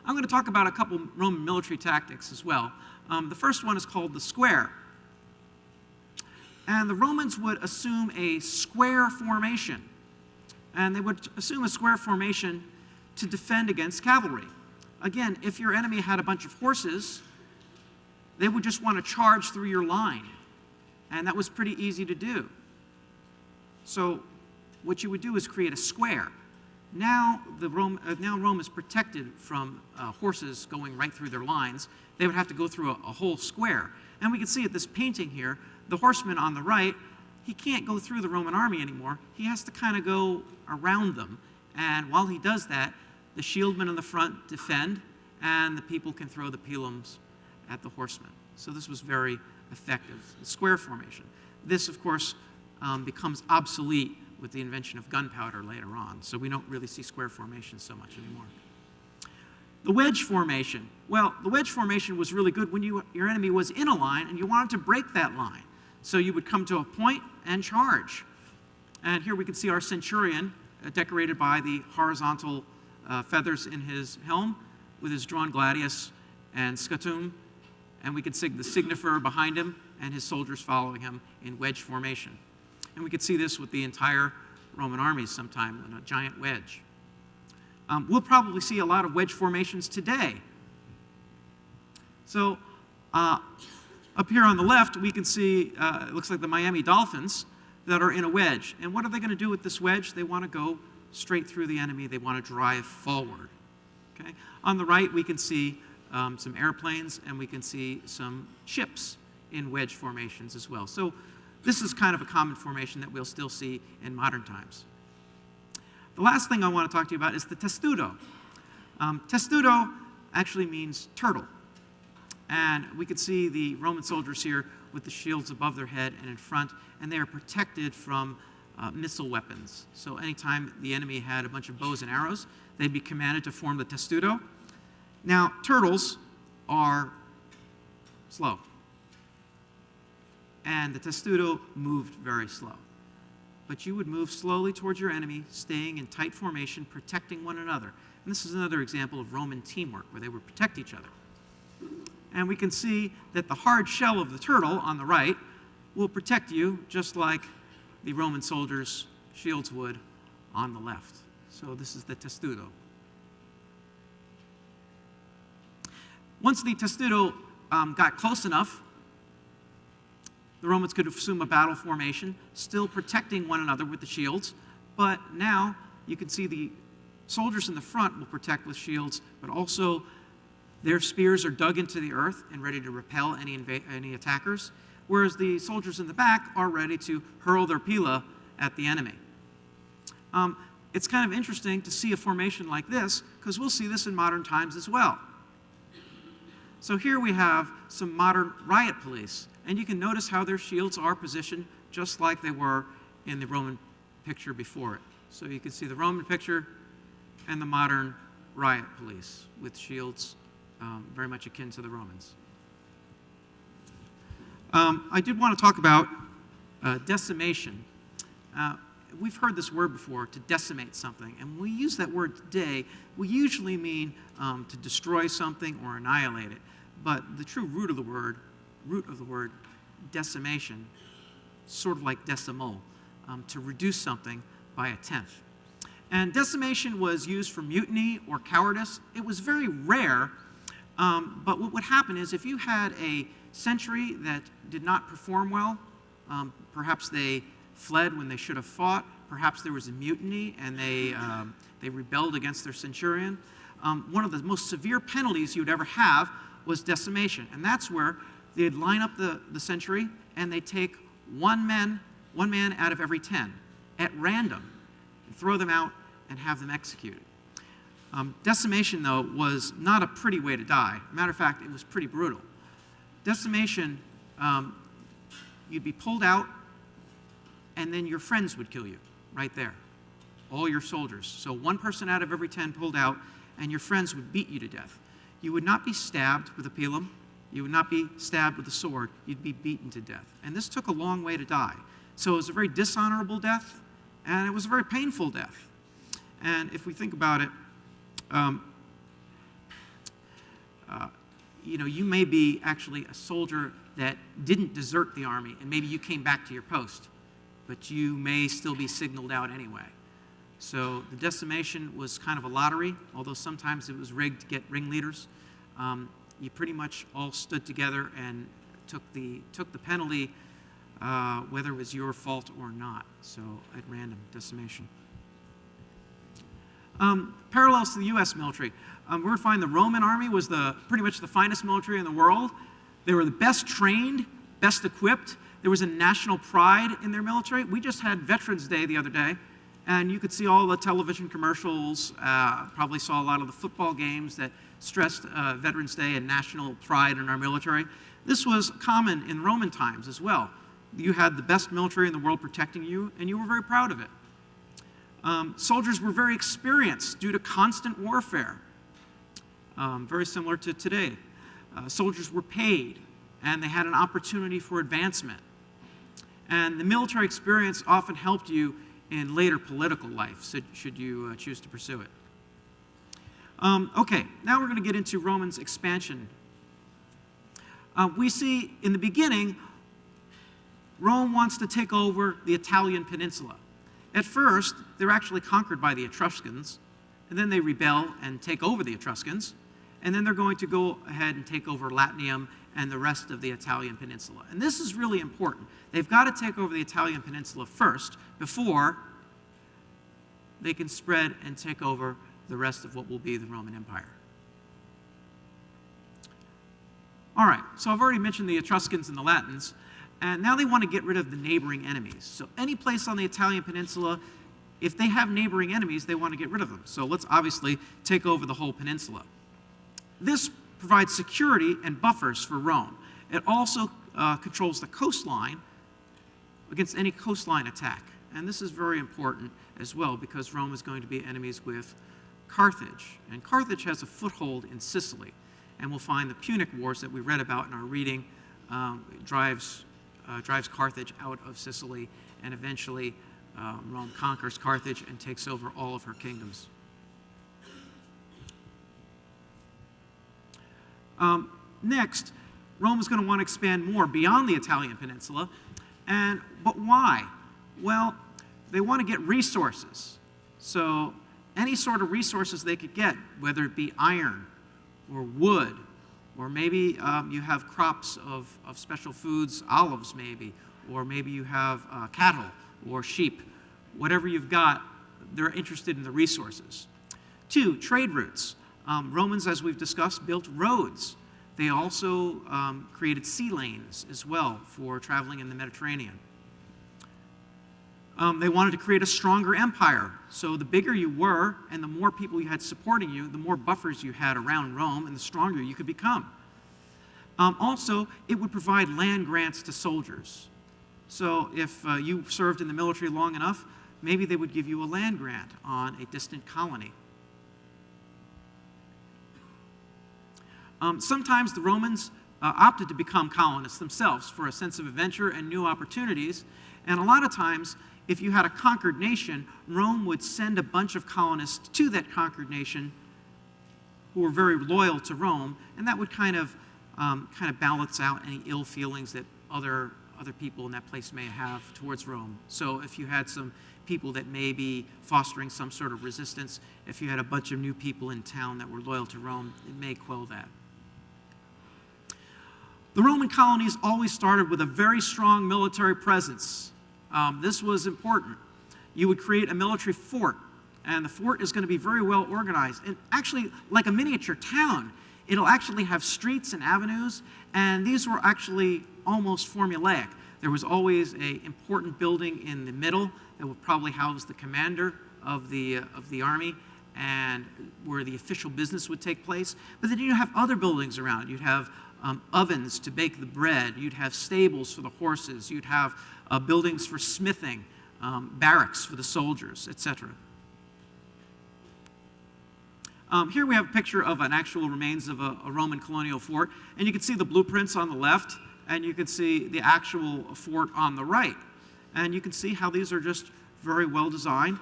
I'm going to talk about a couple Roman military tactics as well. The first one is called the square. And the Romans would assume a square formation. And they would assume a square formation to defend against cavalry. Again, if your enemy had a bunch of horses, they would just want to charge through your line. And that was pretty easy to do. So what you would do is create a square. Now Rome is protected from horses going right through their lines. They would have to go through a whole square. And we can see at this painting here, the horseman on the right, he can't go through the Roman army anymore. He has to kind of go around them. And while he does that, the shieldmen in the front defend, and the people can throw the pilums at the horsemen. So this was very effective. The square formation. This, of course, becomes obsolete with the invention of gunpowder later on. So we don't really see square formation so much anymore. The wedge formation. Well, the wedge formation was really good when your enemy was in a line and you wanted to break that line. So you would come to a point and charge. And here we can see our centurion decorated by the horizontal feathers in his helm with his drawn gladius and scutum. And we can see the signifer behind him and his soldiers following him in wedge formation. And we could see this with the entire Roman army sometime in a giant wedge. We'll probably see a lot of wedge formations today. So up here on the left, we can see, it looks like the Miami Dolphins that are in a wedge. And what are they going to do with this wedge? They want to go straight through the enemy. They want to drive forward. Okay? On the right, we can see some airplanes, and we can see some ships in wedge formations as well. So this is kind of a common formation that we'll still see in modern times. The last thing I want to talk to you about is the testudo. Testudo actually means turtle. And we can see the Roman soldiers here with the shields above their head and in front, and they are protected from missile weapons. So anytime the enemy had a bunch of bows and arrows, they'd be commanded to form the testudo. Now, turtles are slow. And the testudo moved very slow. But you would move slowly towards your enemy, staying in tight formation, protecting one another. And this is another example of Roman teamwork, where they would protect each other. And we can see that the hard shell of the turtle on the right will protect you just like the Roman soldiers' shields would on the left. So this is the testudo. Once the testudo got close enough, the Romans could assume a battle formation, still protecting one another with the shields. But now you can see the soldiers in the front will protect with shields, but also their spears are dug into the earth and ready to repel any attackers, whereas the soldiers in the back are ready to hurl their pila at the enemy. It's kind of interesting to see a formation like this, because we'll see this in modern times as well. So here we have some modern riot police, and you can notice how their shields are positioned just like they were in the Roman picture before it. So you can see the Roman picture and the modern riot police with shields very much akin to the Romans. I did want to talk about decimation. We've heard this word before, to decimate something. And when we use that word today, we usually mean to destroy something or annihilate it. But the true root of the word decimation, sort of like decimal, to reduce something by a tenth. And decimation was used for mutiny or cowardice. It was very rare, but what would happen is if you had a sentry that did not perform well, perhaps they fled when they should have fought, perhaps there was a mutiny and they rebelled against their centurion, one of the most severe penalties you'd ever have was decimation. And that's where they'd line up the sentry and they'd take one man out of every 10 at random and throw them out and have them executed. Decimation, though, was not a pretty way to die. Matter of fact, it was pretty brutal. Decimation, you'd be pulled out, and then your friends would kill you right there, all your soldiers. So one person out of every 10 pulled out, and your friends would beat you to death. You would not be stabbed with a pilum. You would not be stabbed with a sword. You'd be beaten to death. And this took a long way to die. So it was a very dishonorable death, and it was a very painful death. And if we think about it, you may be actually a soldier that didn't desert the army, and maybe you came back to your post, but you may still be signaled out anyway. So the decimation was kind of a lottery, although sometimes it was rigged to get ringleaders. You pretty much all stood together and took the penalty, whether it was your fault or not. So at random, decimation. Parallels to the U.S. military. We're finding the Roman army was pretty much the finest military in the world. They were the best trained, best equipped. There was a national pride in their military. We just had Veterans Day the other day, and you could see all the television commercials, probably saw a lot of the football games that stressed Veterans Day and national pride in our military. This was common in Roman times as well. You had the best military in the world protecting you, and you were very proud of it. Soldiers were very experienced due to constant warfare, very similar to today. Soldiers were paid, and they had an opportunity for advancement. And the military experience often helped you in later political life, should you choose to pursue it. Okay, now we're going to get into Rome's expansion. We see in the beginning, Rome wants to take over the Italian peninsula. At first, they're actually conquered by the Etruscans, and then they rebel and take over the Etruscans, and then they're going to go ahead and take over Latium and the rest of the Italian peninsula. And this is really important. They've got to take over the Italian peninsula first before they can spread and take over the rest of what will be the Roman Empire. All right, so I've already mentioned the Etruscans and the Latins, and now they want to get rid of the neighboring enemies. So any place on the Italian peninsula, if they have neighboring enemies, they want to get rid of them. So let's obviously take over the whole peninsula. This provides security and buffers for Rome. It also controls the coastline against any coastline attack. And this is very important as well because Rome is going to be enemies with Carthage. And Carthage has a foothold in Sicily. And we'll find the Punic Wars that we read about in our reading drives Carthage out of Sicily, and eventually Rome conquers Carthage and takes over all of her kingdoms. Next, Rome is going to want to expand more beyond the Italian peninsula. But why? Well, they want to get resources. So any sort of resources they could get, whether it be iron or wood, or maybe you have crops of special foods, olives maybe, or maybe you have cattle or sheep. Whatever you've got, they're interested in the resources. 2, trade routes. Romans, as we've discussed, built roads. They also created sea lanes as well for traveling in the Mediterranean. They wanted to create a stronger empire. So the bigger you were and the more people you had supporting you, the more buffers you had around Rome and the stronger you could become. Also, it would provide land grants to soldiers. So if you served in the military long enough, maybe they would give you a land grant on a distant colony. Sometimes the Romans opted to become colonists themselves for a sense of adventure and new opportunities. And a lot of times, if you had a conquered nation, Rome would send a bunch of colonists to that conquered nation who were very loyal to Rome, and that would kind of balance out any ill feelings that other people in that place may have towards Rome. So if you had some people that may be fostering some sort of resistance, if you had a bunch of new people in town that were loyal to Rome, it may quell that. The Roman colonies always started with a very strong military presence. This was important. You would create a military fort, and the fort is going to be very well organized. And actually, like a miniature town, it'll actually have streets and avenues, and these were actually almost formulaic. There was always an important building in the middle that would probably house the commander of the army and where the official business would take place. But then you'd have other buildings around. You'd have ovens to bake the bread. You'd have stables for the horses. You'd have buildings for smithing, barracks for the soldiers, etc. Here we have a picture of an actual remains of a Roman colonial fort, and you can see the blueprints on the left, and you can see the actual fort on the right. And you can see how these are just very well designed,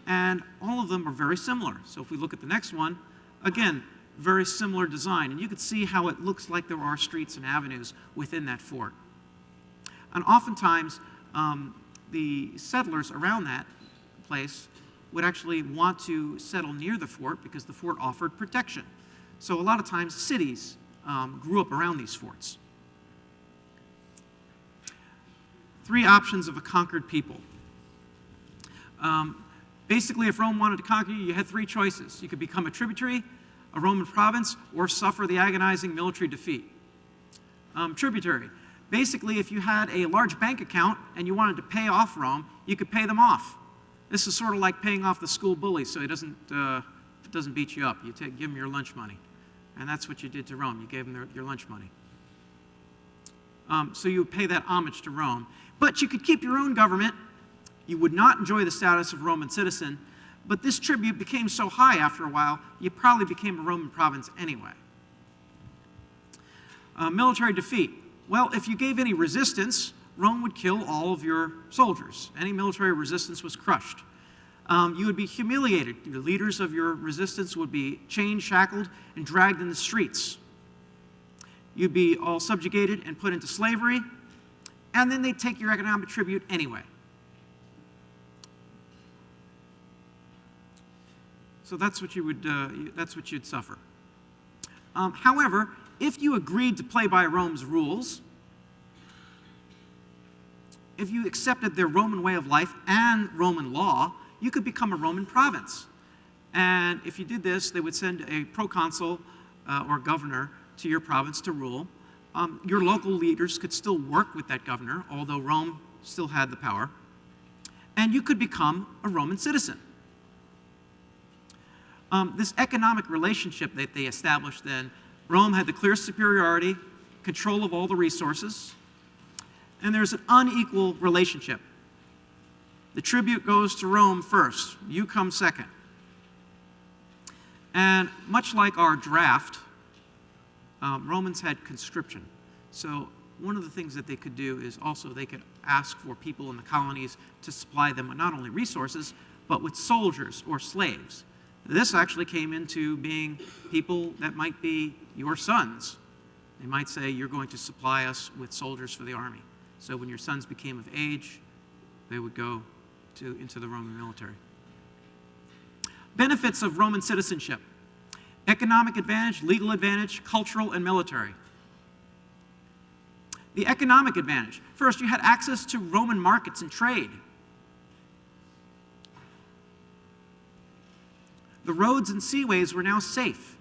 and all of them are very similar. So if we look at the next one, again, very similar design. And you could see how it looks like there are streets and avenues within that fort. And oftentimes, the settlers around that place would actually want to settle near the fort because the fort offered protection. So a lot of times, cities grew up around these forts. 3 options of a conquered people. Basically, if Rome wanted to conquer you, you had 3 choices. You could become a tributary, a Roman province, or suffer the agonizing military defeat. Tributary. Basically, if you had a large bank account and you wanted to pay off Rome, you could pay them off. This is sort of like paying off the school bully so it doesn't beat you up. You give them your lunch money. And that's what you did to Rome. You gave them your lunch money. So you would pay that homage to Rome. But you could keep your own government. You would not enjoy the status of Roman citizen. But this tribute became so high after a while, you probably became a Roman province anyway. Military defeat. Well, if you gave any resistance, Rome would kill all of your soldiers. Any military resistance was crushed. You would be humiliated. The leaders of your resistance would be chained, shackled, and dragged in the streets. You'd be all subjugated and put into slavery, and then they'd take your economic tribute anyway. So that's what you'd suffer. However, if you agreed to play by Rome's rules, if you accepted their Roman way of life and Roman law, you could become a Roman province. And if you did this, they would send a proconsul or governor to your province to rule. Your local leaders could still work with that governor, although Rome still had the power. And you could become a Roman citizen. This economic relationship that they established then, Rome had the clear superiority, control of all the resources, and there's an unequal relationship. The tribute goes to Rome first. You come second. And much like our draft, Romans had conscription. So one of the things that they could do is also they could ask for people in the colonies to supply them with not only resources, but with soldiers or slaves. This actually came into being people that might be your sons. They might say, you're going to supply us with soldiers for the army. So when your sons became of age, they would go into the Roman military. Benefits of Roman citizenship: economic advantage, legal advantage, cultural, and military. The economic advantage. First, you had access to Roman markets and trade. The roads and seaways were now safe.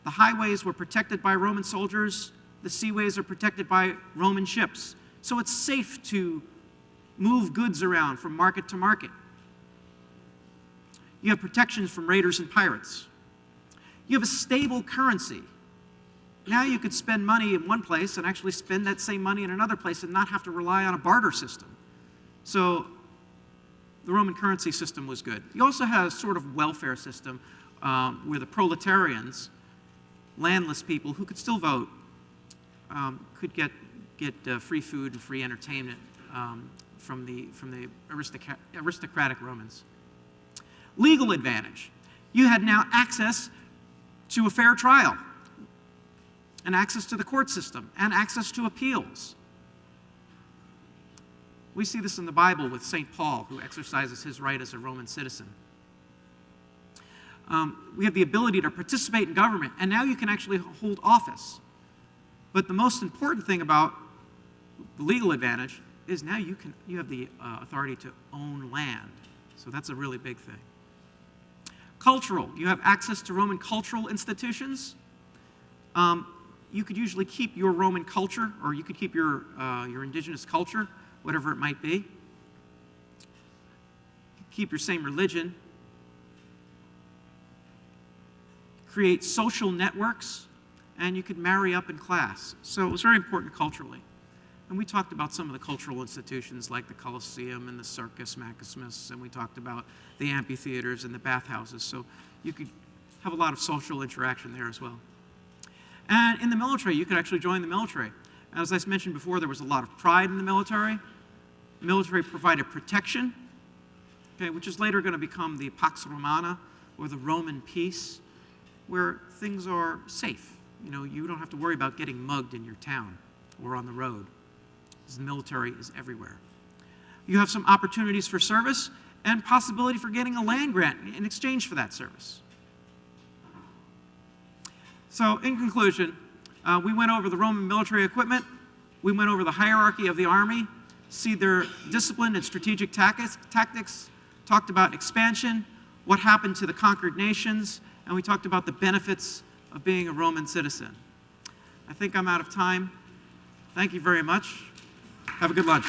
The highways were protected by Roman soldiers. The seaways are protected by Roman ships. So it's safe to move goods around from market to market. You have protections from raiders and pirates. You have a stable currency. Now you could spend money in one place and actually spend that same money in another place and not have to rely on a barter system. So the Roman currency system was good. You also had a sort of welfare system where the proletarians, landless people who could still vote, could get free food and free entertainment from the aristocratic Romans. Legal advantage. You had now access to a fair trial, and access to the court system, and access to appeals. We see this in the Bible with St. Paul, who exercises his right as a Roman citizen. We have the ability to participate in government, and now you can actually hold office. But the most important thing about the legal advantage is now you have the authority to own land. So that's a really big thing. Cultural. You have access to Roman cultural institutions. You could usually keep your Roman culture, or you could keep your indigenous culture, whatever it might be. Keep your same religion. Create social networks, and you could marry up in class. So it was very important culturally. And we talked about some of the cultural institutions like the Colosseum and the Circus Maximus, and we talked about the amphitheaters and the bathhouses. So you could have a lot of social interaction there as well. And in the military, you could actually join the military. As I mentioned before, there was a lot of pride in the military. The military provided protection, okay, which is later going to become the Pax Romana, or the Roman peace. where things are safe. You know, you don't have to worry about getting mugged in your town or on the road, because the military is everywhere. You have some opportunities for service and possibility for getting a land grant in exchange for that service. So in conclusion, we went over the Roman military equipment, we went over the hierarchy of the army, see their discipline and strategic tactics, talked about expansion, what happened to the conquered nations, and we talked about the benefits of being a Roman citizen. I think I'm out of time. Thank you very much. Have a good lunch.